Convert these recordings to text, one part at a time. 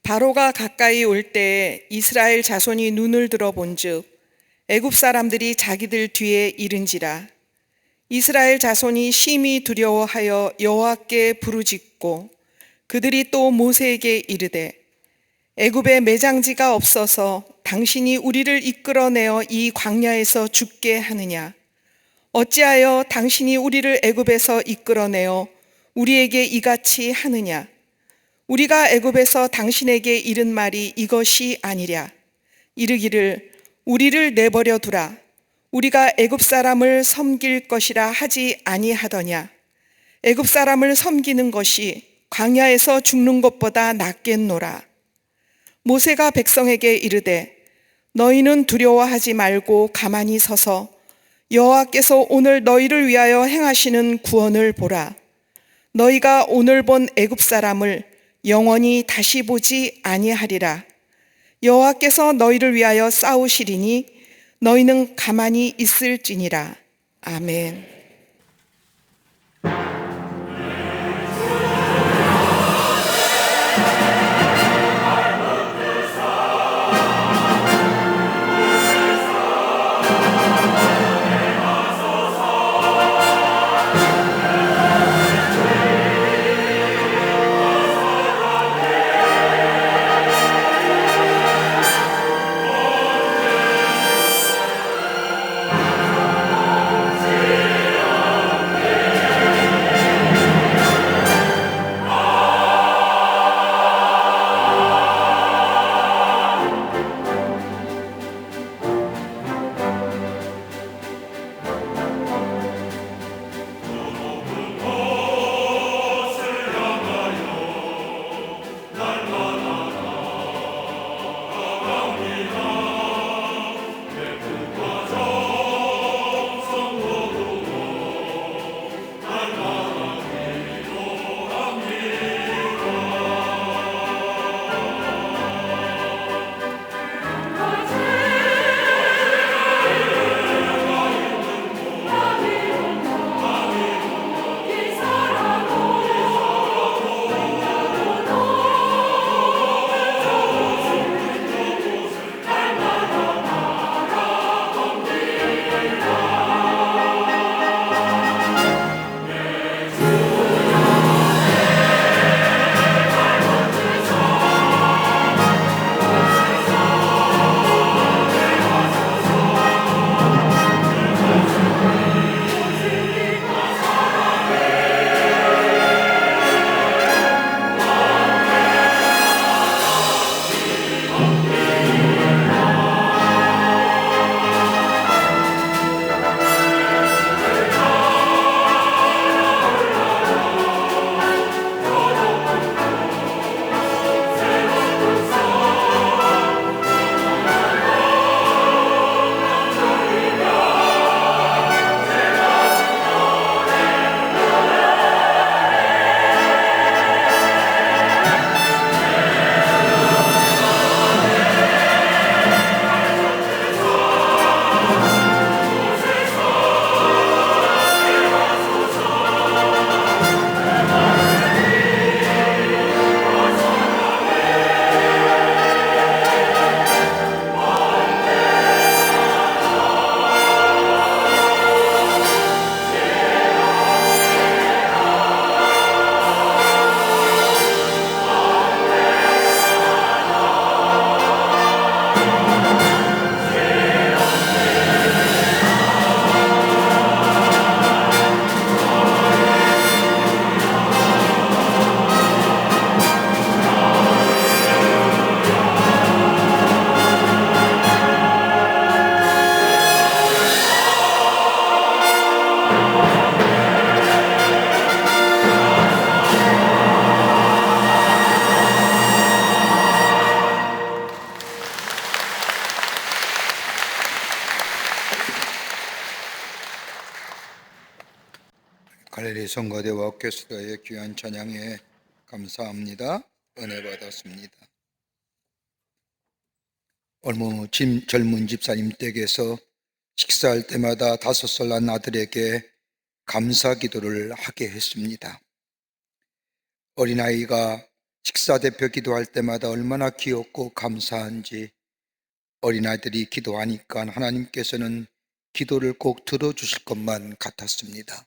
바로가 가까이 올 때에 이스라엘 자손이 눈을 들어 본즉 애굽 사람들이 자기들 뒤에 이른지라. 이스라엘 자손이 심히 두려워하여 여호와께 부르짖고 그들이 또 모세에게 이르되 애굽에 매장지가 없어서 당신이 우리를 이끌어내어 이 광야에서 죽게 하느냐? 어찌하여 당신이 우리를 애굽에서 이끌어내어 우리에게 이같이 하느냐? 우리가 애굽에서 당신에게 이른 말이 이것이 아니랴. 이르기를 우리를 내버려 두라. 우리가 애굽 사람을 섬길 것이라 하지 아니하더냐? 애굽 사람을 섬기는 것이 광야에서 죽는 것보다 낫겠노라. 모세가 백성에게 이르되 너희는 두려워하지 말고 가만히 서서 여호와께서 오늘 너희를 위하여 행하시는 구원을 보라. 너희가 오늘 본 애굽 사람을 영원히 다시 보지 아니하리라. 여호와께서 너희를 위하여 싸우시리니 너희는 가만히 있을지니라. 아멘. 갈릴리 성가대와 or케스트라의 귀한 찬양에 감사합니다. 은혜 받았습니다. 어느 젊은 집사님 댁에서 식사할 때마다 5살 난 아들에게 감사 기도를 하게 했습니다. 어린아이가 식사 대표 기도할 때마다 얼마나 귀엽고 감사한지 어린아이들이 기도하니까 하나님께서는 기도를 꼭 들어주실 것만 같았습니다.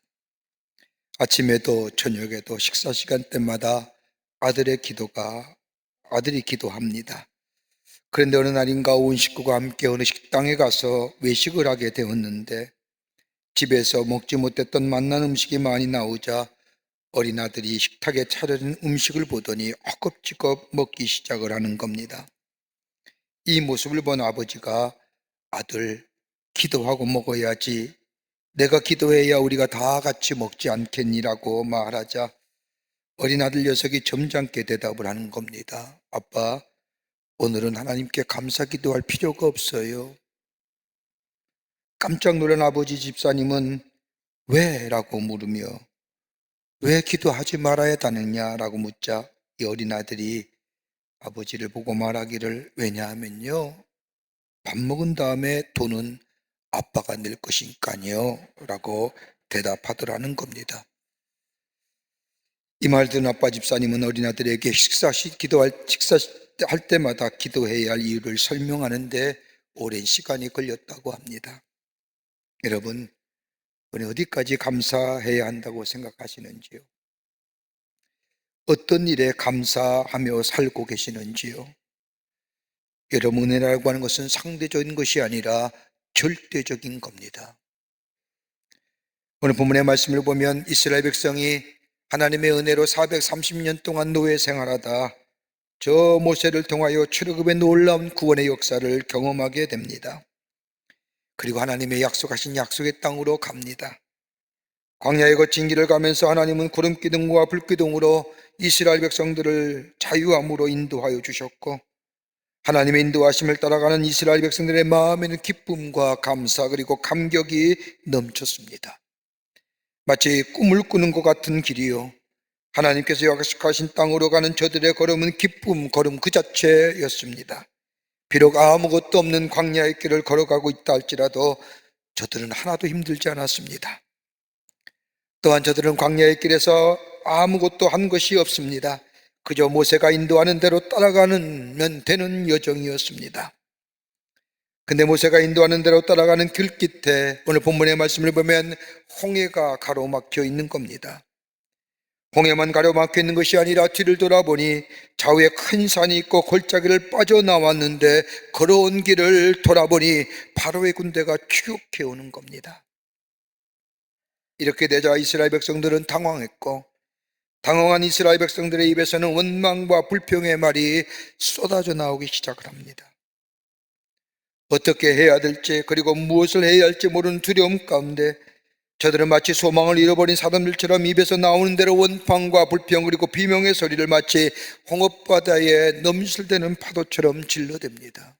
아침에도 저녁에도 식사 시간 때마다 아들이 기도합니다. 그런데 어느 날인가 온 식구가 함께 어느 식당에 가서 외식을 하게 되었는데 집에서 먹지 못했던 맛난 음식이 많이 나오자 어린아들이 식탁에 차려진 음식을 보더니 허겁지겁 먹기 시작을 하는 겁니다. 이 모습을 본 아버지가 아들, 기도하고 먹어야지. 내가 기도해야 우리가 다 같이 먹지 않겠니라고 말하자 어린아들 녀석이 점잖게 대답을 하는 겁니다. 아빠, 오늘은 하나님께 감사 기도할 필요가 없어요. 깜짝 놀란 아버지 집사님은 왜? 라고 물으며 왜 기도하지 말아야 하느냐라고 묻자 이 어린아들이 아버지를 보고 말하기를 왜냐하면요, 밥 먹은 다음에 돈은 아빠가 낼 것이니까요 라고 대답하더라는 겁니다. 이 말 들은 아빠 집사님은 어린아들에게 식사할 때마다 기도해야 할 이유를 설명하는데 오랜 시간이 걸렸다고 합니다. 여러분, 우리 어디까지 감사해야 한다고 생각하시는지요? 어떤 일에 감사하며 살고 계시는지요? 여러분, 은혜라고 하는 것은 상대적인 것이 아니라 절대적인 겁니다. 오늘 본문의 말씀을 보면 이스라엘 백성이 하나님의 은혜로 430년 동안 노예 생활하다 저 모세를 통하여 출애굽의 놀라운 구원의 역사를 경험하게 됩니다. 그리고 하나님의 약속하신 약속의 땅으로 갑니다. 광야에 거친 길을 가면서 하나님은 구름기둥과 불기둥으로 이스라엘 백성들을 자유함으로 인도하여 주셨고 하나님의 인도하심을 따라가는 이스라엘 백성들의 마음에는 기쁨과 감사 그리고 감격이 넘쳤습니다. 마치 꿈을 꾸는 것 같은 길이요, 하나님께서 약속하신 땅으로 가는 저들의 걸음은 기쁨 걸음 그 자체였습니다. 비록 아무것도 없는 광야의 길을 걸어가고 있다 할지라도 저들은 하나도 힘들지 않았습니다. 또한 저들은 광야의 길에서 아무것도 한 것이 없습니다. 그저 모세가 인도하는 대로 따라가면 되는 여정이었습니다. 근데 모세가 인도하는 대로 따라가는 길끝에 오늘 본문의 말씀을 보면 홍해가 가로막혀 있는 겁니다. 홍해만 가로막혀 있는 것이 아니라 뒤를 돌아보니 좌우에 큰 산이 있고 골짜기를 빠져나왔는데 걸어온 길을 돌아보니 바로의 군대가 추격해 오는 겁니다. 이렇게 되자 이스라엘 백성들은 당황했고 당황한 이스라엘 백성들의 입에서는 원망과 불평의 말이 쏟아져 나오기 시작을 합니다. 어떻게 해야 될지 그리고 무엇을 해야 할지 모르는 두려움 가운데 저들은 마치 소망을 잃어버린 사람들처럼 입에서 나오는 대로 원망과 불평 그리고 비명의 소리를 마치 홍업바다에 넘실대는 파도처럼 질러댑니다.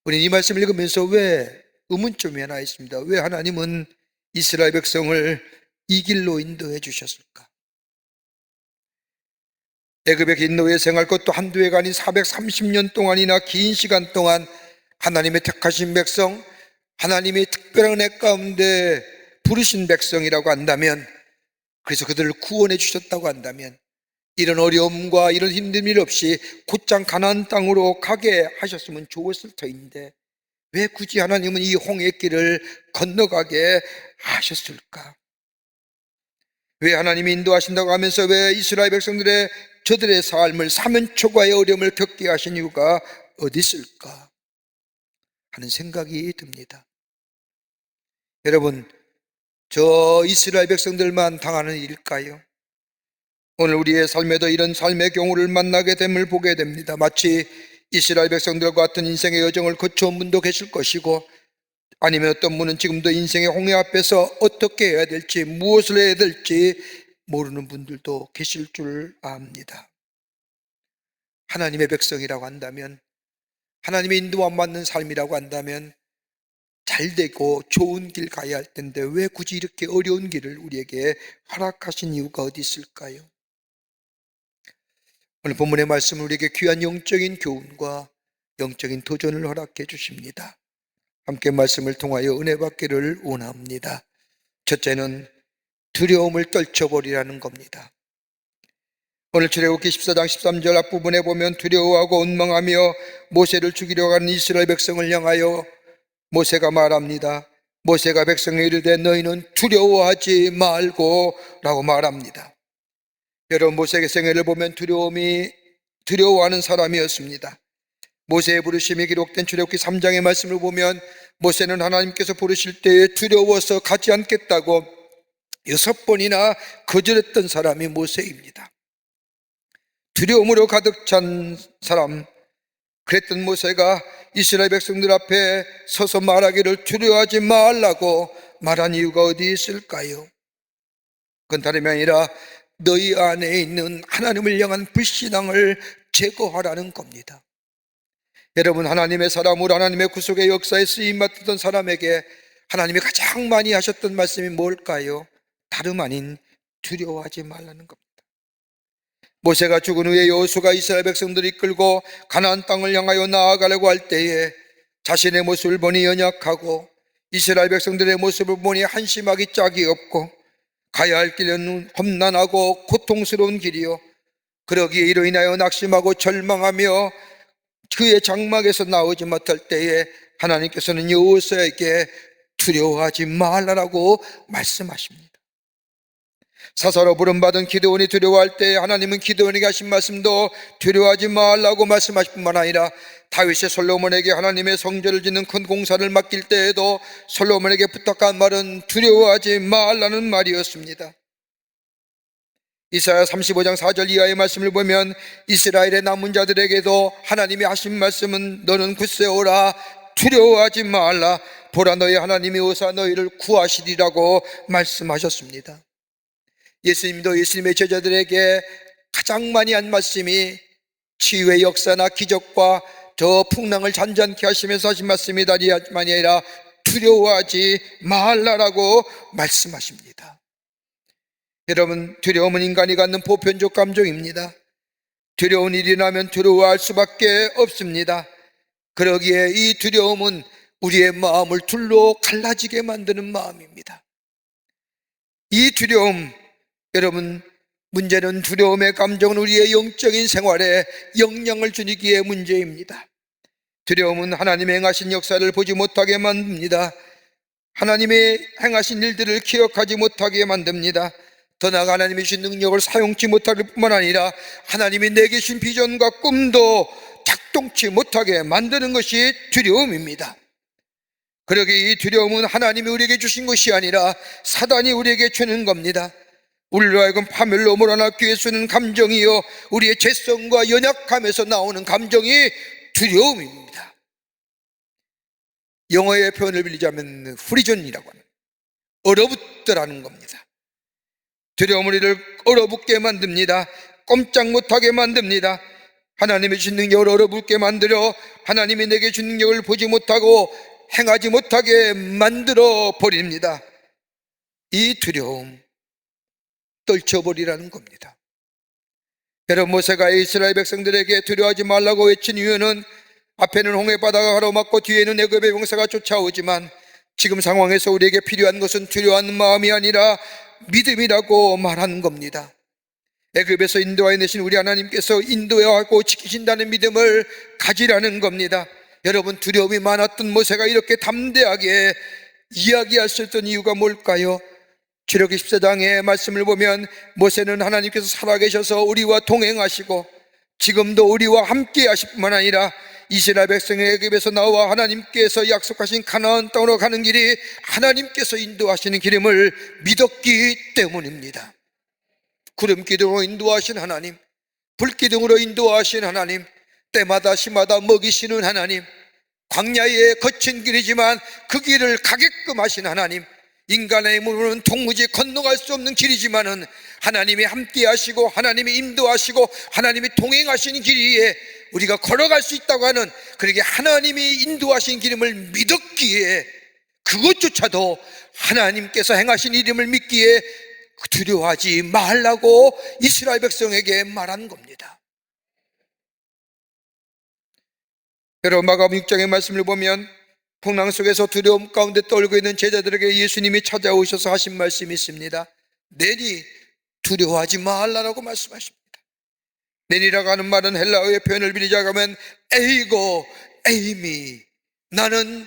우리는 이 말씀을 읽으면서 왜 의문점이 하나 있습니다. 왜 하나님은 이스라엘 백성을 이 길로 인도해 주셨을까? 애굽의 긴 노예 생활 것도 한두 해가 아닌 430년 동안이나 긴 시간 동안 하나님의 택하신 백성, 하나님의 특별한 은혜 가운데 부르신 백성이라고 한다면, 그래서 그들을 구원해 주셨다고 한다면 이런 어려움과 이런 힘든 일 없이 곧장 가나안 땅으로 가게 하셨으면 좋았을 터인데 왜 굳이 하나님은 이 홍해길을 건너가게 하셨을까? 왜 하나님이 인도하신다고 하면서 왜 이스라엘 백성들의 저들의 삶을 사면초가의 어려움을 겪게 하신 이유가 어디 있을까 하는 생각이 듭니다. 여러분, 저 이스라엘 백성들만 당하는 일일까요? 오늘 우리의 삶에도 이런 삶의 경우를 만나게 됨을 보게 됩니다. 마치 이스라엘 백성들과 같은 인생의 여정을 거쳐온 분도 계실 것이고 아니면 어떤 분은 지금도 인생의 홍해 앞에서 어떻게 해야 될지 무엇을 해야 될지 모르는 분들도 계실 줄 압니다. 하나님의 백성이라고 한다면, 하나님의 인도만 받는 삶이라고 한다면 잘 되고 좋은 길 가야 할 텐데 왜 굳이 이렇게 어려운 길을 우리에게 허락하신 이유가 어디 있을까요? 오늘 본문의 말씀은 우리에게 귀한 영적인 교훈과 영적인 도전을 허락해 주십니다. 함께 말씀을 통하여 은혜 받기를 원합니다. 첫째는 두려움을 떨쳐버리라는 겁니다. 오늘 출애굽기 14장 13절 앞부분에 보면 두려워하고 원망하며 모세를 죽이려고 하는 이스라엘 백성을 향하여 모세가 말합니다. 모세가 백성에 이르되 너희는 두려워하지 말고 라고 말합니다. 여러분, 모세의 생애를 보면 두려워하는 사람이었습니다. 모세의 부르심이 기록된 출애굽기 3장의 말씀을 보면 모세는 하나님께서 부르실 때에 두려워서 가지 않겠다고 6번이나 거절했던 사람이 모세입니다. 두려움으로 가득 찬 사람, 그랬던 모세가 이스라엘 백성들 앞에 서서 말하기를 두려워하지 말라고 말한 이유가 어디 있을까요? 그건 다름이 아니라 너희 안에 있는 하나님을 향한 불신앙을 제거하라는 겁니다. 여러분, 하나님의 사람으로 하나님의 구속의 역사에 쓰임 맡았던 사람에게 하나님이 가장 많이 하셨던 말씀이 뭘까요? 다름 아닌 두려워하지 말라는 겁니다. 모세가 죽은 후에 여호수아가 이스라엘 백성들을 이끌고 가나안 땅을 향하여 나아가려고 할 때에 자신의 모습을 보니 연약하고 이스라엘 백성들의 모습을 보니 한심하기 짝이 없고 가야 할 길은 험난하고 고통스러운 길이요, 그러기에 이로 인하여 낙심하고 절망하며 그의 장막에서 나오지 못할 때에 하나님께서는 여호수아에게 두려워하지 말라라고 말씀하십니다. 사사로 부름받은 기드온이 두려워할 때 하나님은 기드온에게 하신 말씀도 두려워하지 말라고 말씀하실 뿐만 아니라 다윗이 솔로몬에게 하나님의 성전을 짓는 큰 공사를 맡길 때에도 솔로몬에게 부탁한 말은 두려워하지 말라는 말이었습니다. 이사야 35장 4절 이하의 말씀을 보면 이스라엘의 남은 자들에게도 하나님이 하신 말씀은 너는 굳세 오라, 두려워하지 말라, 보라 너희 하나님이 오사 너희를 구하시리라고 말씀하셨습니다. 예수님도 예수님의 제자들에게 가장 많이 한 말씀이 치유의 역사나 기적과 저 풍랑을 잔잔케 하시면서 하신 말씀이 다름이 아니라 두려워하지 말라라고 말씀하십니다. 여러분, 두려움은 인간이 갖는 보편적 감정입니다. 두려운 일이 나면 두려워할 수밖에 없습니다. 그러기에 이 두려움은 우리의 마음을 둘로 갈라지게 만드는 마음입니다. 이 두려움, 여러분, 문제는 두려움의 감정은 우리의 영적인 생활에 영향을 주기에 문제입니다. 두려움은 하나님의 행하신 역사를 보지 못하게 만듭니다. 하나님의 행하신 일들을 기억하지 못하게 만듭니다. 더 나아가 하나님이 주신 능력을 사용치 못할 뿐만 아니라 하나님이 내게 주신 비전과 꿈도 작동치 못하게 만드는 것이 두려움입니다. 그러기에 이 두려움은 하나님이 우리에게 주신 것이 아니라 사단이 우리에게 주는 겁니다. 우리로 하여금 파멸로 몰아넣기 위해 쓰는 감정이요, 우리의 죄성과 연약함에서 나오는 감정이 두려움입니다. 영어의 표현을 빌리자면 프리전이라고 하는, 얼어붙더라는 겁니다. 두려움은 우리를 얼어붙게 만듭니다. 꼼짝 못하게 만듭니다. 하나님의 주신 능력을 얼어붙게 만들어 하나님이 내게 준 능력을 보지 못하고 행하지 못하게 만들어 버립니다. 이 두려움 떨쳐버리라는 겁니다. 여러분, 모세가 이스라엘 백성들에게 두려워하지 말라고 외친 이유는 앞에는 홍해바다가 가로막고 뒤에는 애굽의 병사가 쫓아오지만 지금 상황에서 우리에게 필요한 것은 두려워하는 마음이 아니라 믿음이라고 말하는 겁니다. 애굽에서 인도하여 내신 우리 하나님께서 인도하고 지키신다는 믿음을 가지라는 겁니다. 여러분, 두려움이 많았던 모세가 이렇게 담대하게 이야기할 수 있던 이유가 뭘까요? 출애굽기 14장의 말씀을 보면 모세는 하나님께서 살아계셔서 우리와 동행하시고 지금도 우리와 함께 하실 뿐만 아니라 이스라엘 백성의 애굽에서 나와 하나님께서 약속하신 가나안 땅으로 가는 길이 하나님께서 인도하시는 길임을 믿었기 때문입니다. 구름 기둥으로 인도하신 하나님, 불기둥으로 인도하신 하나님, 때마다 시마다 먹이시는 하나님, 광야의 거친 길이지만 그 길을 가게끔 하신 하나님, 인간의 힘으로는 도무지 건너갈 수 없는 길이지만은 하나님이 함께 하시고 하나님이 인도하시고 하나님이 동행하시는 길이에 우리가 걸어갈 수 있다고 하는, 그러게 하나님이 인도하신 길임을 믿었기에 그것조차도 하나님께서 행하신 일임을 믿기에 두려워하지 말라고 이스라엘 백성에게 말한 겁니다. 여러분, 마가복음 6장의 말씀을 보면 풍랑 속에서 두려움 가운데 떨고 있는 제자들에게 예수님이 찾아오셔서 하신 말씀이 있습니다. 내니 두려워하지 말라라고 말씀하십니다. 낸이라고 하는 말은 헬라어의 표현을 빌리자면 에이고 에이미, 나는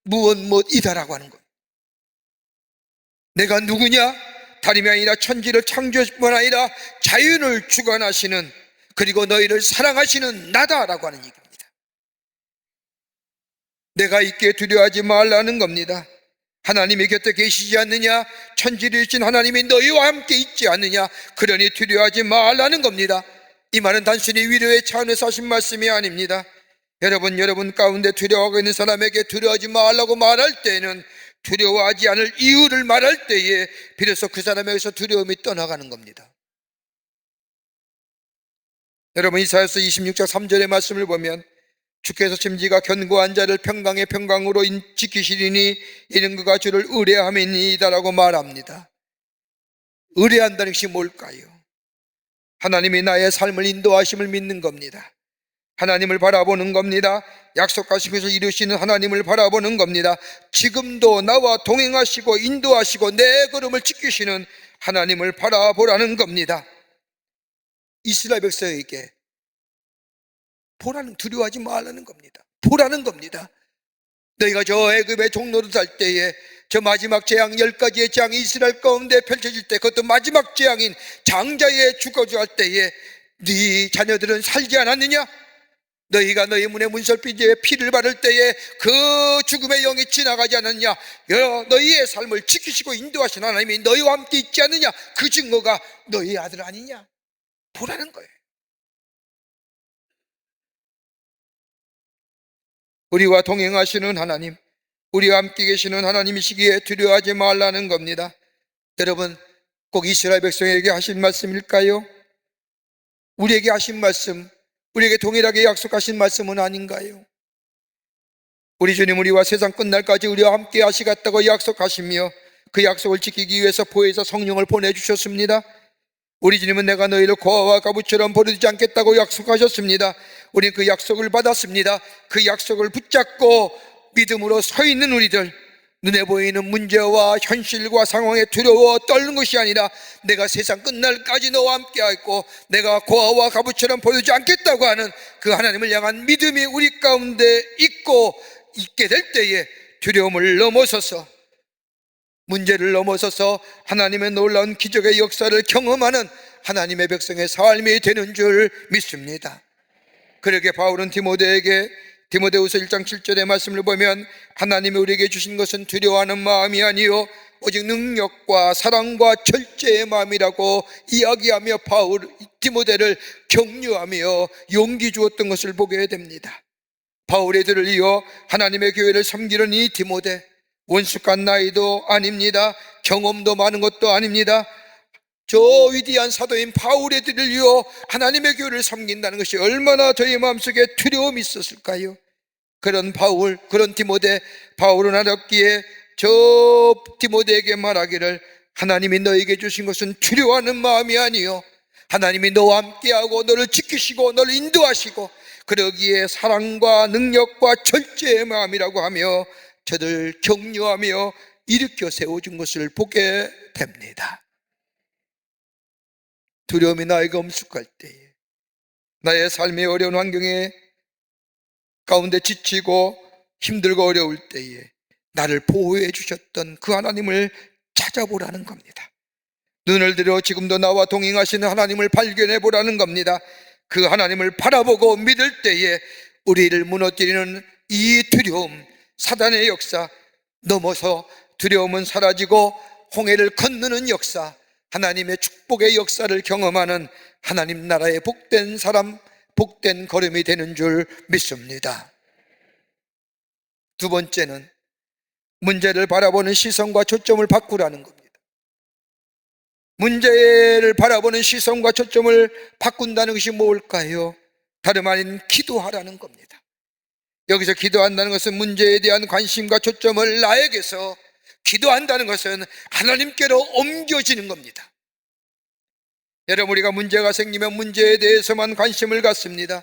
무엇이다라고 하는 것. 내가 누구냐? 다름이 아니라 천지를 창조하실 뿐 아니라 자연을 주관하시는, 그리고 너희를 사랑하시는 나다라고 하는 얘기입니다. 내가 있게 두려워하지 말라는 겁니다. 하나님이 곁에 계시지 않느냐? 천지를 주신 하나님이 너희와 함께 있지 않느냐? 그러니 두려워하지 말라는 겁니다. 이 말은 단순히 위로의 차원에서 하신 말씀이 아닙니다. 여러분 가운데 두려워하고 있는 사람에게 두려워하지 말라고 말할 때에는 두려워하지 않을 이유를 말할 때에 비로소 그 사람에게서 두려움이 떠나가는 겁니다. 여러분, 이사야서 26장 3절의 말씀을 보면 주께서 심지가 견고한 자를 평강의 평강으로 지키시리니 이는 그가 주를 의뢰함이니이다라고 말합니다. 의뢰한다는 것이 뭘까요? 하나님이 나의 삶을 인도하심을 믿는 겁니다. 하나님을 바라보는 겁니다. 약속하신 것을 이루시는 하나님을 바라보는 겁니다. 지금도 나와 동행하시고 인도하시고 내 걸음을 지키시는 하나님을 바라보라는 겁니다. 이스라엘 백성에게 보라는, 두려워하지 말라는 겁니다. 보라는 겁니다. 너희가 저 애굽의 종로를 살 때에 저 마지막 재앙 10가지의 재앙이 이스라엘 가운데 펼쳐질 때, 그것도 마지막 재앙인 장자의 죽어줄 때에 네 자녀들은 살지 않았느냐? 너희가 너희 문의 문설비에 피를 바를 때에 그 죽음의 영이 지나가지 않았느냐? 너희의 삶을 지키시고 인도하신 하나님이 너희와 함께 있지 않느냐? 그 증거가 너희 아들 아니냐? 보라는 거예요. 우리와 동행하시는 하나님, 우리와 함께 계시는 하나님이시기에 두려워하지 말라는 겁니다. 여러분, 꼭 이스라엘 백성에게 하신 말씀일까요? 우리에게 하신 말씀, 우리에게 동일하게 약속하신 말씀은 아닌가요? 우리 주님, 우리와 세상 끝날까지 우리와 함께 하시겠다고 약속하시며 그 약속을 지키기 위해서 보혜사 성령을 보내주셨습니다. 우리 주님은 내가 너희를 고아와 가부처럼 버리지 않겠다고 약속하셨습니다. 우리는 그 약속을 받았습니다. 그 약속을 붙잡고 믿음으로 서 있는 우리들, 눈에 보이는 문제와 현실과 상황에 두려워 떨는 것이 아니라 내가 세상 끝날까지 너와 함께 하고 내가 고아와 가부처럼 버리지 않겠다고 하는 그 하나님을 향한 믿음이 우리 가운데 있게 될 때에 두려움을 넘어서서, 문제를 넘어서서 하나님의 놀라운 기적의 역사를 경험하는 하나님의 백성의 삶이 되는 줄 믿습니다. 그러게 바울은 디모데후서 1장 7절의 말씀을 보면 하나님이 우리에게 주신 것은 두려워하는 마음이 아니요 오직 능력과 사랑과 절제의 마음이라고 이야기하며 디모데를 격려하며 용기 주었던 것을 보게 됩니다. 바울의 들을 이어 하나님의 교회를 섬기는 이 디모데, 원숙한 나이도 아닙니다. 경험도 많은 것도 아닙니다. 저 위대한 사도인 바울의 들을 이어 하나님의 교회를 섬긴다는 것이 얼마나 저희 마음속에 두려움이 있었을까요? 그런 바울, 그런 디모데, 바울은 알았기에 저 디모데에게 말하기를 하나님이 너에게 주신 것은 두려워하는 마음이 아니요 하나님이 너와 함께하고 너를 지키시고 너를 인도하시고 그러기에 사랑과 능력과 절제의 마음이라고 하며 저들 격려하며 일으켜 세워준 것을 보게 됩니다. 두려움이 나에게 엄습할 때에, 나의 삶의 어려운 환경에 가운데 지치고 힘들고 어려울 때에 나를 보호해 주셨던 그 하나님을 찾아보라는 겁니다. 눈을 들어 지금도 나와 동행하시는 하나님을 발견해 보라는 겁니다. 그 하나님을 바라보고 믿을 때에 우리를 무너뜨리는 이 두려움, 사단의 역사 넘어서 두려움은 사라지고 홍해를 건너는 역사, 하나님의 축복의 역사를 경험하는 하나님 나라의 복된 사람, 복된 걸음이 되는 줄 믿습니다. 두 번째는 문제를 바라보는 시선과 초점을 바꾸라는 겁니다. 문제를 바라보는 시선과 초점을 바꾼다는 것이 뭘까요? 다름 아닌 기도하라는 겁니다. 여기서 기도한다는 것은 문제에 대한 관심과 초점을 나에게서, 기도한다는 것은 하나님께로 옮겨지는 겁니다. 여러분, 우리가 문제가 생기면 문제에 대해서만 관심을 갖습니다.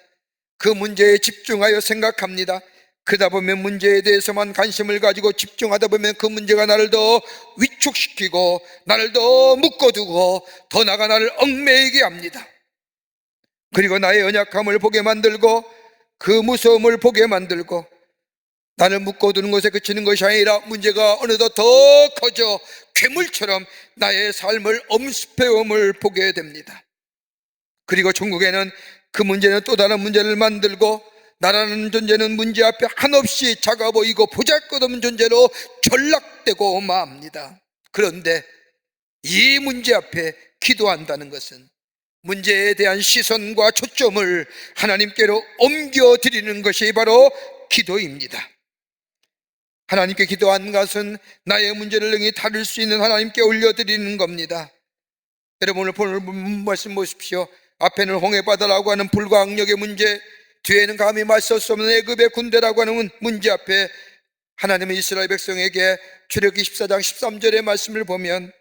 그 문제에 집중하여 생각합니다. 그러다 보면 문제에 대해서만 관심을 가지고 집중하다 보면 그 문제가 나를 더 위축시키고 나를 더 묶어두고 더 나아가 나를 얽매이게 합니다. 그리고 나의 연약함을 보게 만들고 그 무서움을 보게 만들고 나를 묶어두는 것에 그치는 것이 아니라 문제가 어느덧 더 커져 괴물처럼 나의 삶을 엄습해옴을 보게 됩니다. 그리고 천국에는 그 문제는 또 다른 문제를 만들고 나라는 존재는 문제 앞에 한없이 작아 보이고 보잘것없는 존재로 전락되고 맙니다. 그런데 이 문제 앞에 기도한다는 것은 문제에 대한 시선과 초점을 하나님께로 옮겨드리는 것이 바로 기도입니다. 하나님께 기도한 것은 나의 문제를 능히 다룰 수 있는 하나님께 올려드리는 겁니다. 여러분 오늘 본 말씀 보십시오. 앞에는 홍해바다라고 하는 불과 악력의 문제, 뒤에는 감히 맞설 수 없는 애굽의 군대라고 하는 문제 앞에 하나님은 이스라엘 백성에게 출애굽기 14장 13절의 말씀을 보면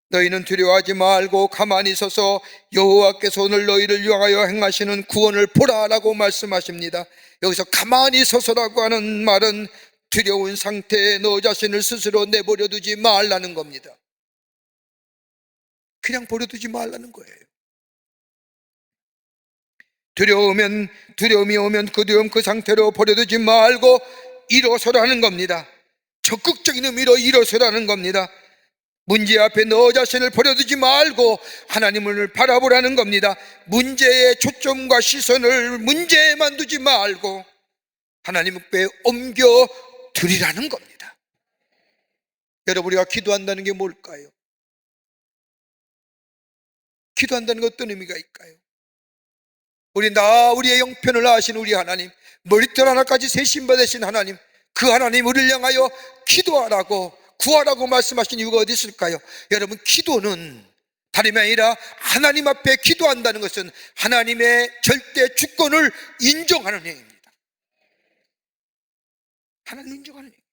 너희는 두려워하지 말고 가만히 서서 여호와께서 오늘 너희를 위하여 행하시는 구원을 보라라고 말씀하십니다. 여기서 가만히 서서라고 하는 말은 두려운 상태에 너 자신을 스스로 내버려 두지 말라는 겁니다. 그냥 버려두지 말라는 거예요. 두려움이 오면 그 두려움 그 상태로 버려두지 말고 일어서라는 겁니다. 적극적인 의미로 일어서라는 겁니다. 문제 앞에 너 자신을 버려두지 말고 하나님을 바라보라는 겁니다. 문제의 초점과 시선을 문제에만 두지 말고 하나님 앞에 옮겨 드리라는 겁니다. 여러분 우리가 기도한다는 게 뭘까요? 기도한다는 게 어떤 의미가 있을까요? 우리의 형편을 아신 우리 하나님, 머리털 하나까지 세심받으신 하나님, 그 하나님 우리를 향하여 기도하라고 구하라고 말씀하신 이유가 어디 있을까요? 여러분 기도는 다름이 아니라 하나님 앞에 기도한다는 것은 하나님의 절대 주권을 인정하는 행위입니다. 하나님 인정하는 행위.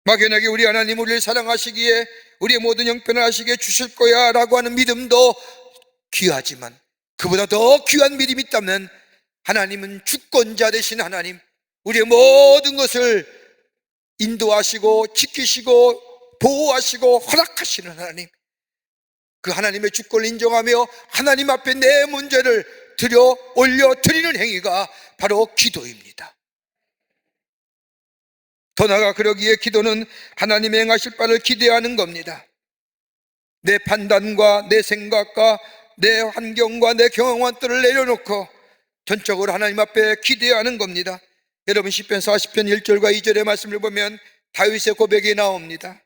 막연하게 우리 하나님 우리를 사랑하시기에 우리의 모든 형편을 아시기에 주실 거야 라고 하는 믿음도 귀하지만 그보다 더 귀한 믿음이 있다면 하나님은 주권자 되신 하나님, 우리의 모든 것을 인도하시고 지키시고 보호하시고 허락하시는 하나님, 그 하나님의 주권을 인정하며 하나님 앞에 내 문제를 올려 드리는 행위가 바로 기도입니다. 더 나아가 그러기에 기도는 하나님이 행하실 바를 기대하는 겁니다. 내 판단과 내 생각과 내 환경과 내 경험들을 내려놓고 전적으로 하나님 앞에 기대하는 겁니다. 여러분 시편 40편 1절과 2절의 말씀을 보면 다윗의 고백이 나옵니다.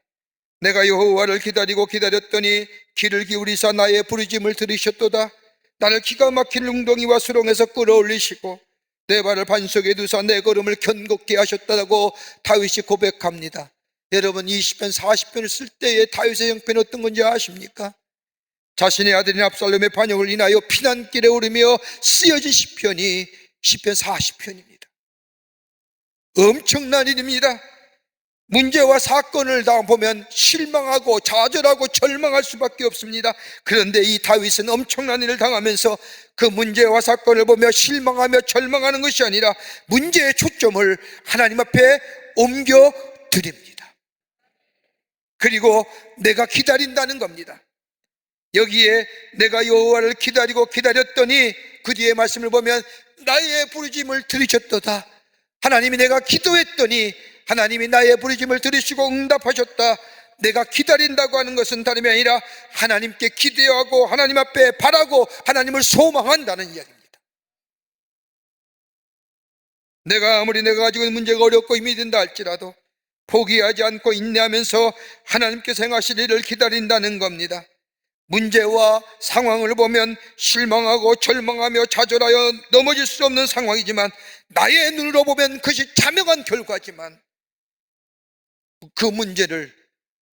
내가 여호와를 기다렸더니 귀를 기울이사 나의 부르짐을 들으셨도다. 나를 기가 막힌 웅덩이와 수렁에서 끌어올리시고 내 발을 반석에 두사 내 걸음을 견고케 하셨다고 다윗이 고백합니다. 여러분 이 시편 40편을 쓸 때의 다윗의 형편이 어떤 건지 아십니까? 자신의 아들인 압살롬의 반역을 인하여 피난길에 오르며 쓰여진 시편이 시편 40편입니다. 엄청난 일입니다. 문제와 사건을 다 보면 실망하고 좌절하고 절망할 수밖에 없습니다. 그런데 이 다윗은 엄청난 일을 당하면서 그 문제와 사건을 보며 실망하며 절망하는 것이 아니라 문제의 초점을 하나님 앞에 옮겨 드립니다. 그리고 내가 기다린다는 겁니다. 여기에 내가 여호와를 기다렸더니 그 뒤에 말씀을 보면 나의 부르짐을 들으셨도다. 하나님이 내가 기도했더니 하나님이 나의 부르짐을 들으시고 응답하셨다. 내가 기다린다고 하는 것은 다름이 아니라 하나님께 기대하고 하나님 앞에 바라고 하나님을 소망한다는 이야기입니다. 아무리 내가 가지고 있는 문제가 어렵고 힘이 든다 할지라도 포기하지 않고 인내하면서 하나님께서 행하실 일을 기다린다는 겁니다. 문제와 상황을 보면 실망하고 절망하며 좌절하여 넘어질 수 없는 상황이지만 나의 눈으로 보면 그것이 자명한 결과지만 그 문제를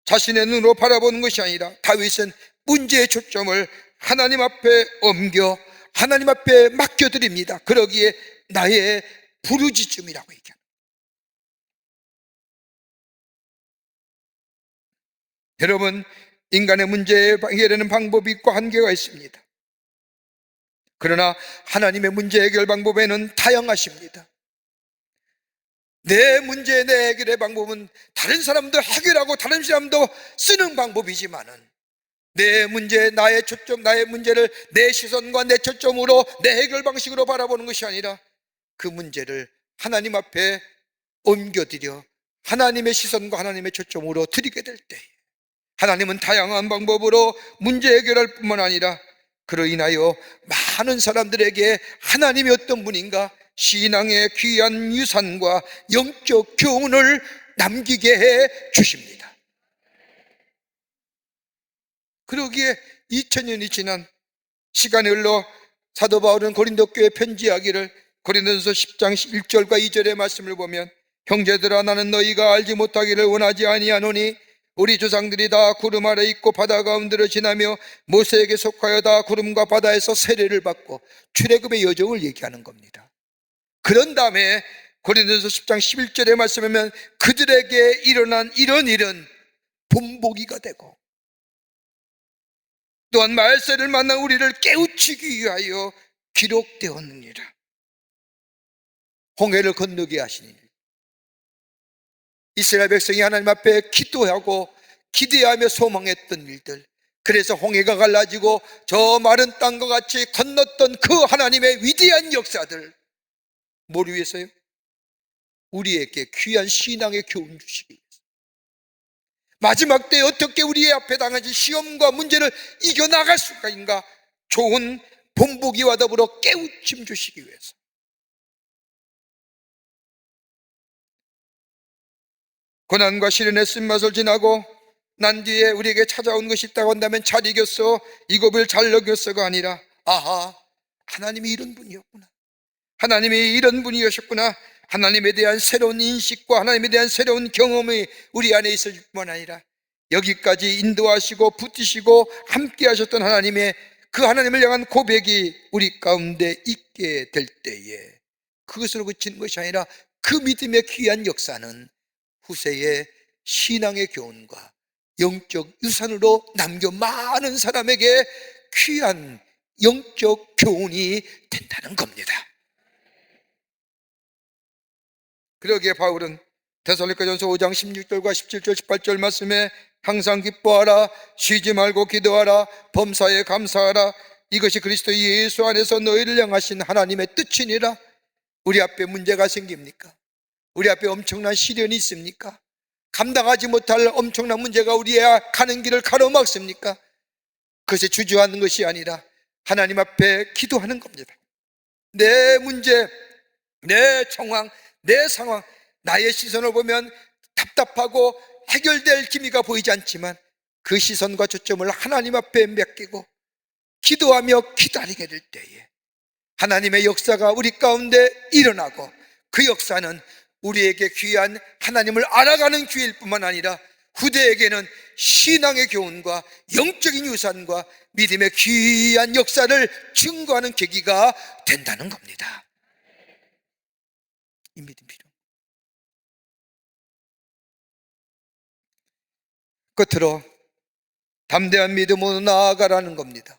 자신의 눈으로 바라보는 것이 아니라 다윗은 문제의 초점을 하나님 앞에 옮겨 하나님 앞에 맡겨드립니다. 그러기에 나의 부르짖음이라고 얘기합니다. 여러분 인간의 문제 해결하는 방법이 있고 한계가 있습니다. 그러나 하나님의 문제 해결 방법에는 다양하십니다. 내 문제 내 해결의 방법은 다른 사람도 해결하고 다른 사람도 쓰는 방법이지만은 내 문제, 나의 초점, 나의 문제를 내 시선과 내 초점으로, 내 해결 방식으로 바라보는 것이 아니라 그 문제를 하나님 앞에 옮겨드려 하나님의 시선과 하나님의 초점으로 드리게 될 때, 하나님은 다양한 방법으로 문제 해결할 뿐만 아니라 그로 인하여 많은 사람들에게 하나님이 어떤 분인가, 신앙의 귀한 유산과 영적 교훈을 남기게 해 주십니다. 그러기에 2000년이 지난 시간이 흘러 사도 바울은 고린도 교회에 편지하기를, 고린도전서 10장 1절과 2절의 말씀을 보면, 형제들아, 나는 너희가 알지 못하기를 원하지 아니하노니 우리 조상들이 다 구름 아래 있고 바다 가운데로 지나며 모세에게 속하여 다 구름과 바다에서 세례를 받고, 출애굽의 여정을 얘기하는 겁니다. 그런 다음에 고린도전서 10장 11절의 말씀하면 그들에게 일어난 이런 일은 본보기가 되고, 또한 말세를 만난 우리를 깨우치기 위하여 기록되었느니라. 홍해를 건너게 하시니 이스라엘 백성이 하나님 앞에 기도하고 기대하며 소망했던 일들, 그래서 홍해가 갈라지고 저 마른 땅과 같이 건넜던 그 하나님의 위대한 역사들, 뭘 위해서요? 우리에게 귀한 신앙의 교훈 주시기 위해서. 마지막 때에 어떻게 우리의 앞에 당하신 시험과 문제를 이겨나갈 수가 있는가, 좋은 본보기와 더불어 깨우침 주시기 위해서. 고난과 시련의 쓴맛을 지나고 난 뒤에 우리에게 찾아온 것이 있다고 한다면 잘 이겼어, 이겁을 잘 넘겼어가 아니라, 아하, 하나님이 이런 분이었구나, 하나님이 이런 분이셨구나, 하나님에 대한 새로운 인식과 하나님에 대한 새로운 경험이 우리 안에 있을 뿐만 아니라 여기까지 인도하시고 붙이시고 함께 하셨던 하나님의 그 하나님을 향한 고백이 우리 가운데 있게 될 때에 그것으로 그치는 것이 아니라 그 믿음의 귀한 역사는 후세의 신앙의 교훈과 영적 유산으로 남겨 많은 사람에게 귀한 영적 교훈이 된다는 겁니다. 그러기에 바울은 데살로니가전서 5장 16절과 17절 18절 말씀에 항상 기뻐하라, 쉬지 말고 기도하라, 범사에 감사하라, 이것이 그리스도 예수 안에서 너희를 향하신 하나님의 뜻이니라. 우리 앞에 문제가 생깁니까? 우리 앞에 엄청난 시련이 있습니까? 감당하지 못할 엄청난 문제가 우리의 가는 길을 가로막습니까? 그것에 주저하는 것이 아니라 하나님 앞에 기도하는 겁니다. 내 문제, 내 정황, 내 상황, 나의 시선을 보면 답답하고 해결될 기미가 보이지 않지만 그 시선과 초점을 하나님 앞에 맡기고 기도하며 기다리게 될 때에 하나님의 역사가 우리 가운데 일어나고, 그 역사는 우리에게 귀한 하나님을 알아가는 기회일 뿐만 아니라 후대에게는 신앙의 교훈과 영적인 유산과 믿음의 귀한 역사를 증거하는 계기가 된다는 겁니다. 이 믿음 필요. 끝으로 담대한 믿음으로 나아가라는 겁니다.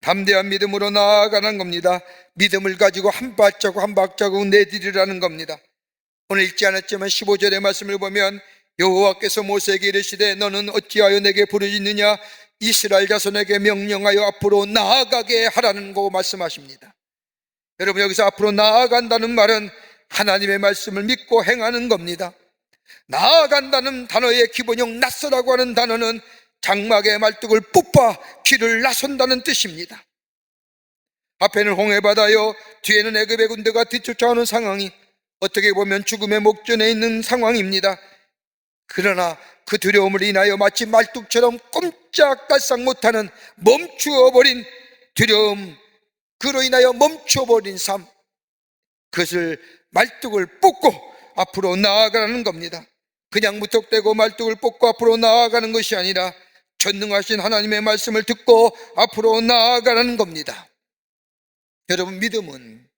담대한 믿음으로 나아가는 겁니다. 믿음을 가지고 한 발자국 한 발자국 내디디라는 겁니다. 오늘 읽지 않았지만 15절의 말씀을 보면 여호와께서 모세에게 이르시되 너는 어찌하여 내게 부르짖느냐, 이스라엘 자손에게 명령하여 앞으로 나아가게 하라는 거 말씀하십니다. 여러분, 여기서 앞으로 나아간다는 말은 하나님의 말씀을 믿고 행하는 겁니다. 나아간다는 단어의 기본형 낯서라고 하는 단어는 장막의 말뚝을 뽑아 길을 나선다는 뜻입니다. 앞에는 홍해바다요, 뒤에는 애굽의 군대가 뒤쫓아오는 상황이 어떻게 보면 죽음의 목전에 있는 상황입니다. 그러나 그 두려움을 인하여 마치 말뚝처럼 꼼짝달싹 못하는 멈추어버린 두려움, 그로 인하여 멈춰버린 삶, 그것을 말뚝을 뽑고 앞으로 나아가라는 겁니다. 그냥 무턱대고 말뚝을 뽑고 앞으로 나아가는 것이 아니라 전능하신 하나님의 말씀을 듣고 앞으로 나아가라는 겁니다. 여러분, 믿음은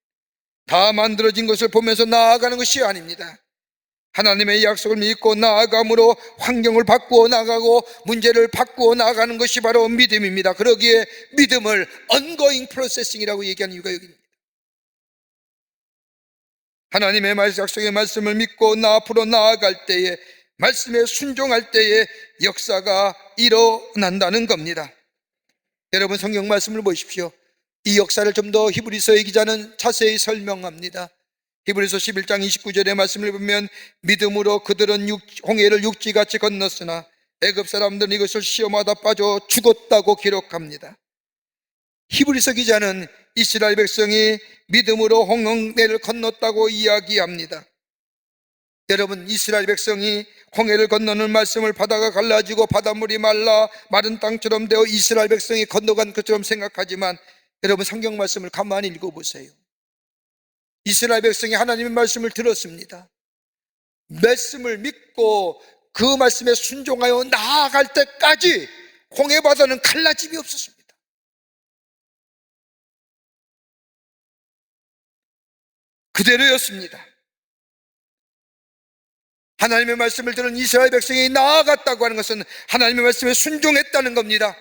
다 만들어진 것을 보면서 나아가는 것이 아닙니다. 하나님의 약속을 믿고 나아감으로 환경을 바꾸어 나가고 문제를 바꾸어 나가는 것이 바로 믿음입니다. 그러기에 믿음을 ongoing processing이라고 얘기하는 이유가 여기입니다. 하나님의 약속의 말씀을 믿고 앞으로 나아갈 때에 말씀에 순종할 때에 역사가 일어난다는 겁니다. 여러분, 성경 말씀을 보십시오. 이 역사를 좀 더 히브리서의 기자는 자세히 설명합니다. 히브리서 11장 29절의 말씀을 보면 믿음으로 그들은 홍해를 육지같이 건넜으나 애굽 사람들은 이것을 시험하다 빠져 죽었다고 기록합니다. 히브리서 기자는 이스라엘 백성이 믿음으로 홍해를 건넜다고 이야기합니다. 여러분, 이스라엘 백성이 홍해를 건너는 말씀을 바다가 갈라지고 바닷물이 말라 마른 땅처럼 되어 이스라엘 백성이 건너간 것처럼 생각하지만 여러분, 성경 말씀을 가만히 읽어보세요. 이스라엘 백성이 하나님의 말씀을 들었습니다. 말씀을 믿고 그 말씀에 순종하여 나아갈 때까지 홍해 바다는 갈라짐이 없었습니다. 그대로였습니다. 하나님의 말씀을 들은 이스라엘 백성이 나아갔다고 하는 것은 하나님의 말씀에 순종했다는 겁니다.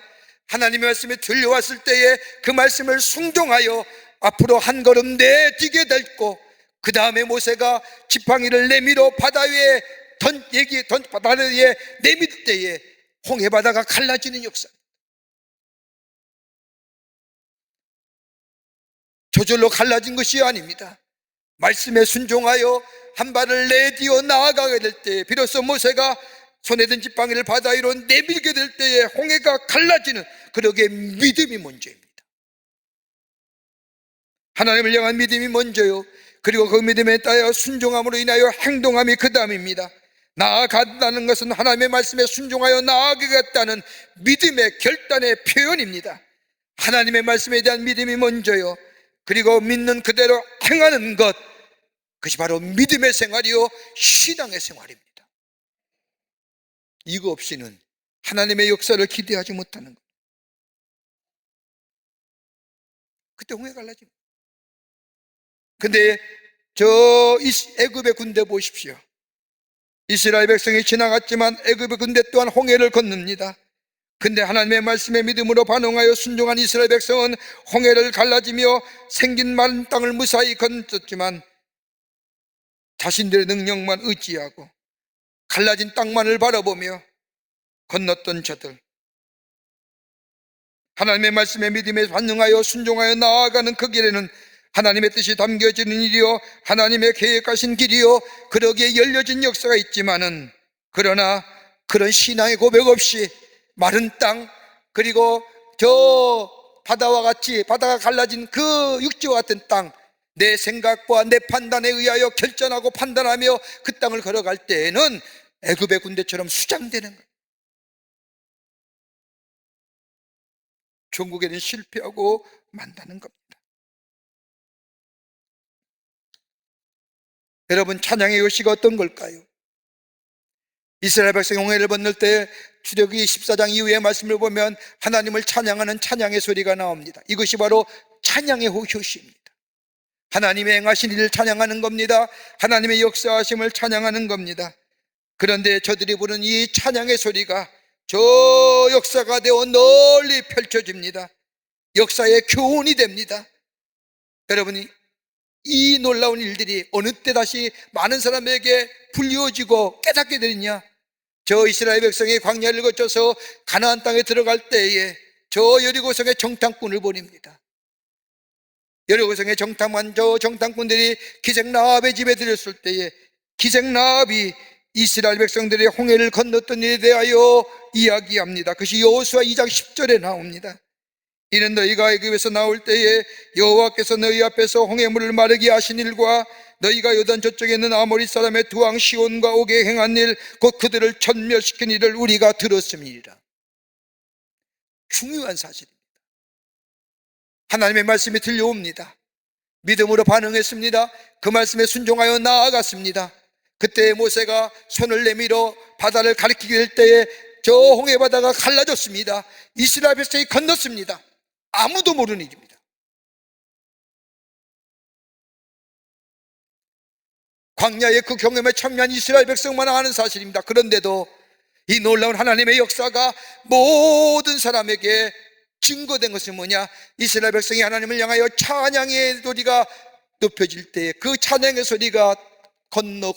하나님의 말씀이 들려왔을 때에 그 말씀을 순종하여 앞으로 한 걸음 내디게 됐고, 그 다음에 모세가 지팡이를 내밀어 바다 위에 바다 위에 내밀 때에 홍해 바다가 갈라지는 역사. 저절로 갈라진 것이 아닙니다. 말씀에 순종하여 한 발을 내디어 나아가게 될 때 비로소 모세가 손에 든 지팡이를 바다 위로 내밀게 될 때에 홍해가 갈라지는, 그러기에 믿음이 먼저입니다. 하나님을 향한 믿음이 먼저요, 그리고 그 믿음에 따라 순종함으로 인하여 행동함이 그 다음입니다. 나아간다는 것은 하나님의 말씀에 순종하여 나아가겠다는 믿음의 결단의 표현입니다. 하나님의 말씀에 대한 믿음이 먼저요, 그리고 믿는 그대로 행하는 것, 그것이 바로 믿음의 생활이요 신앙의 생활입니다. 이거 없이는 하나님의 역사를 기대하지 못하는 것. 그때 홍해 갈라집니다. 근데 저 애굽의 군대 보십시오. 이스라엘 백성이 지나갔지만 애굽의 군대 또한 홍해를 건넙니다. 근데 하나님의 말씀에 믿음으로 반응하여 순종한 이스라엘 백성은 홍해를 갈라지며 생긴 마른 땅을 무사히 건넜지만 자신들의 능력만 의지하고 갈라진 땅만을 바라보며 건넜던 저들, 하나님의 말씀에 믿음에 반응하여 순종하여 나아가는 그 길에는 하나님의 뜻이 담겨지는 일이요 하나님의 계획하신 길이요 그러기에 열려진 역사가 있지만은, 그러나 그런 신앙의 고백 없이 마른 땅, 그리고 저 바다와 같이 바다가 갈라진 그 육지와 같은 땅, 내 생각과 내 판단에 의하여 결정하고 판단하며 그 땅을 걸어갈 때에는 애굽의 군대처럼 수장되는 거예요. 종국에는 실패하고 만다는 겁니다. 여러분, 찬양의 요시가 어떤 걸까요? 이스라엘 백성이 홍해를 건널 때 출애굽기 14장 이후의 말씀을 보면 하나님을 찬양하는 찬양의 소리가 나옵니다. 이것이 바로 찬양의 효시입니다. 하나님의 행하신 일을 찬양하는 겁니다. 하나님의 역사하심을 찬양하는 겁니다. 그런데 저들이 부르는 이 찬양의 소리가 저 역사가 되어 널리 펼쳐집니다. 역사의 교훈이 됩니다. 여러분이 이 놀라운 일들이 어느 때 다시 많은 사람에게 불리워지고 깨닫게 되느냐? 저 이스라엘 백성이 광야를 거쳐서 가나안 땅에 들어갈 때에 저 여리고성의 정탐꾼을 보냅니다. 여리고성의 정탐꾼들이 기생라합의 집에 들였을 때에 기생라합이 이스라엘 백성들의 홍해를 건넜던 일에 대하여 이야기합니다. 그것이 여호수아 2장 10절에 나옵니다. 이는 너희가 애굽에서 나올 때에 여호와께서 너희 앞에서 홍해물을 마르게 하신 일과 너희가 요단 저쪽에 있는 아모리 사람의 두 왕 시온과 옥에 행한 일, 곧 그들을 전멸시킨 일을 우리가 들었음이니라. 중요한 사실입니다. 하나님의 말씀이 들려옵니다. 믿음으로 반응했습니다. 그 말씀에 순종하여 나아갔습니다. 그때 모세가 손을 내밀어 바다를 가리키게 될 때에 저 홍해 바다가 갈라졌습니다. 이스라엘 백성이 건넜습니다. 아무도 모르는 일입니다. 광야의 그 경험에 참여한 이스라엘 백성만 아는 사실입니다. 그런데도 이 놀라운 하나님의 역사가 모든 사람에게 증거된 것은 뭐냐? 이스라엘 백성이 하나님을 향하여 찬양의 소리가 높여질 때 그 찬양의 소리가 건너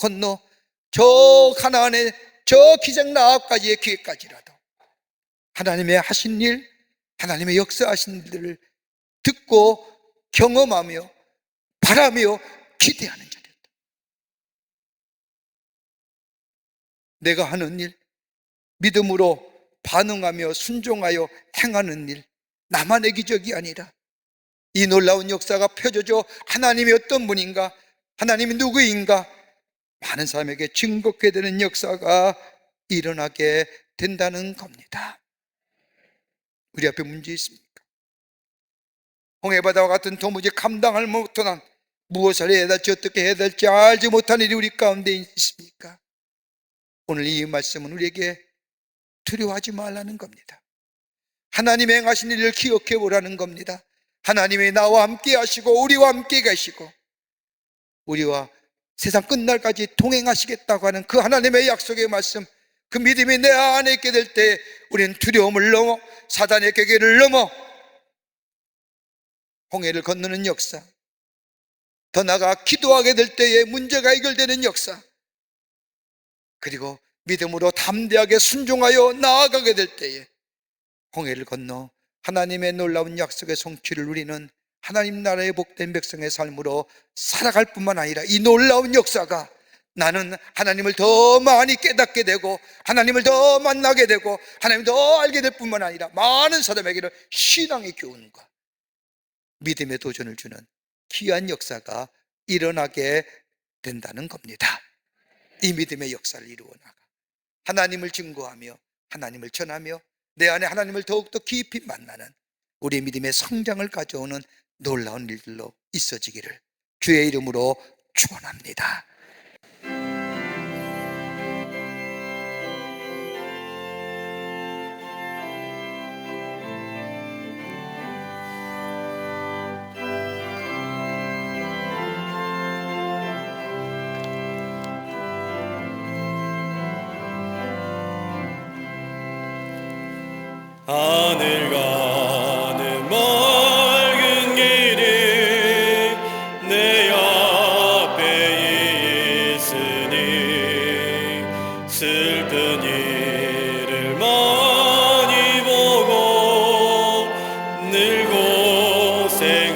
저 가나안의 저 기생 라합까지의 기회까지라도 하나님의 하신 일, 하나님의 역사하신 일들을 듣고 경험하며 바라며 기대하는 자리였다. 내가 하는 일, 믿음으로 반응하며 순종하여 행하는 일, 나만의 기적이 아니라 이 놀라운 역사가 펴져져 하나님이 어떤 분인가, 하나님이 누구인가 많은 사람에게 증거하게 되는 역사가 일어나게 된다는 겁니다. 우리 앞에 문제 있습니까? 홍해바다와 같은 도무지 감당할 못한, 무엇을 해야 될지 어떻게 해야 될지 알지 못한 일이 우리 가운데 있습니까? 오늘 이 말씀은 우리에게 두려워하지 말라는 겁니다. 하나님이 행하신 일을 기억해 보라는 겁니다. 하나님이 나와 함께 하시고 우리와 함께 가시고 우리와 세상 끝날까지 동행하시겠다고 하는 그 하나님의 약속의 말씀, 그 믿음이 내 안에 있게 될 때 우리는 두려움을 넘어 사단의 궤계를 넘어 홍해를 건너는 역사, 더 나아가 기도하게 될 때에 문제가 해결되는 역사, 그리고 믿음으로 담대하게 순종하여 나아가게 될 때에 홍해를 건너 하나님의 놀라운 약속의 성취를 누리는 하나님 나라의 복된 백성의 삶으로 살아갈 뿐만 아니라 이 놀라운 역사가 나는 하나님을 더 많이 깨닫게 되고 하나님을 더 만나게 되고 하나님을 더 알게 될 뿐만 아니라 많은 사람에게는 신앙의 교훈과 믿음의 도전을 주는 귀한 역사가 일어나게 된다는 겁니다. 이 믿음의 역사를 이루어 나가 하나님을 증거하며 하나님을 전하며 내 안에 하나님을 더욱더 깊이 만나는 우리의 믿음의 성장을 가져오는 놀라운 일들로 있어지기를 주의 이름으로 축원합니다. 하늘 가는 맑은 길이 내 앞에 있으니 슬픈 일을 많이 보고 늘 고생하여도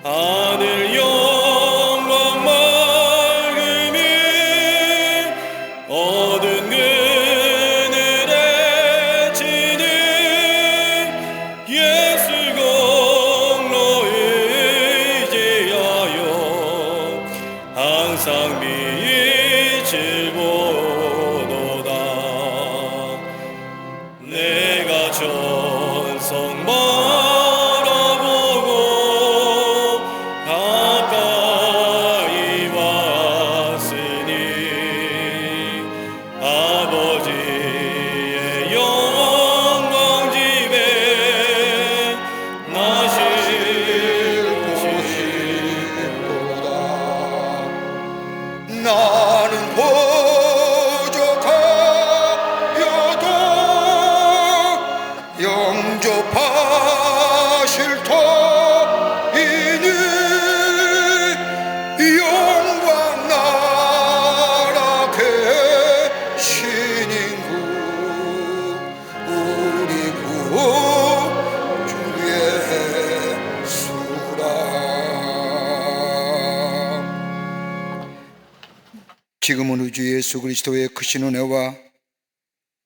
하늘 영광 맑음이 어두운 항상 빛을 보도다. 내가 전성 바라보고 가까이 왔으니 아버지의 영광 집에 나 싣고 싶도다. 나는 부족하여도 영접하실 터이니 영광 나라 되시는 구 우리 구주 예수라. 지금은 우주 예수 그리스도의 크신 은혜와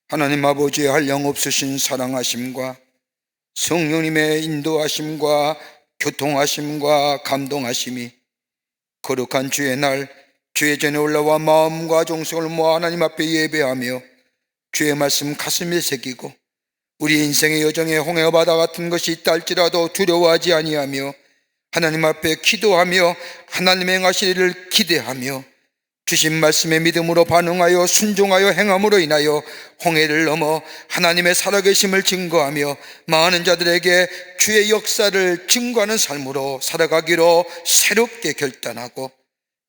하나님 아버지의 한량없으신 사랑하심과 성령님의 인도하심과 교통하심과 감동하심이 거룩한 주의 날 주의 전에 올라와 마음과 정성을 모아 하나님 앞에 예배하며 주의 말씀 가슴에 새기고 우리 인생의 여정에 홍해 바다 같은 것이 있다 할지라도 두려워하지 아니하며 하나님 앞에 기도하며 하나님의 행하실 일을 기대하며 주신 말씀에 믿음으로 반응하여 순종하여 행함으로 인하여 홍해를 넘어 하나님의 살아계심을 증거하며 많은 자들에게 주의 역사를 증거하는 삶으로 살아가기로 새롭게 결단하고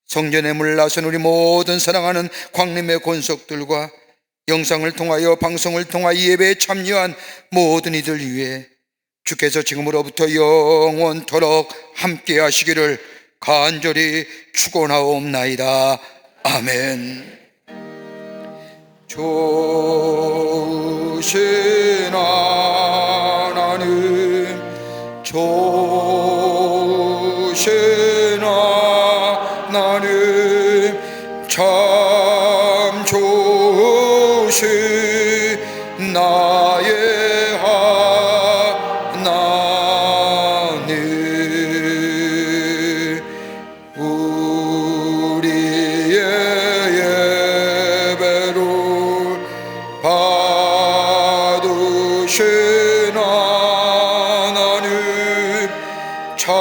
성전에 물 나선 우리 모든 사랑하는 광림의 권속들과 영상을 통하여 방송을 통하여 예배에 참여한 모든 이들 위해 주께서 지금으로부터 영원토록 함께 하시기를 간절히 축원하옵나이다. 아멘. 좋으신 하나님, 좋으신 하나님, 참 좋으신 나의 하나님. 우리의 예배를 받으신 하나님, 참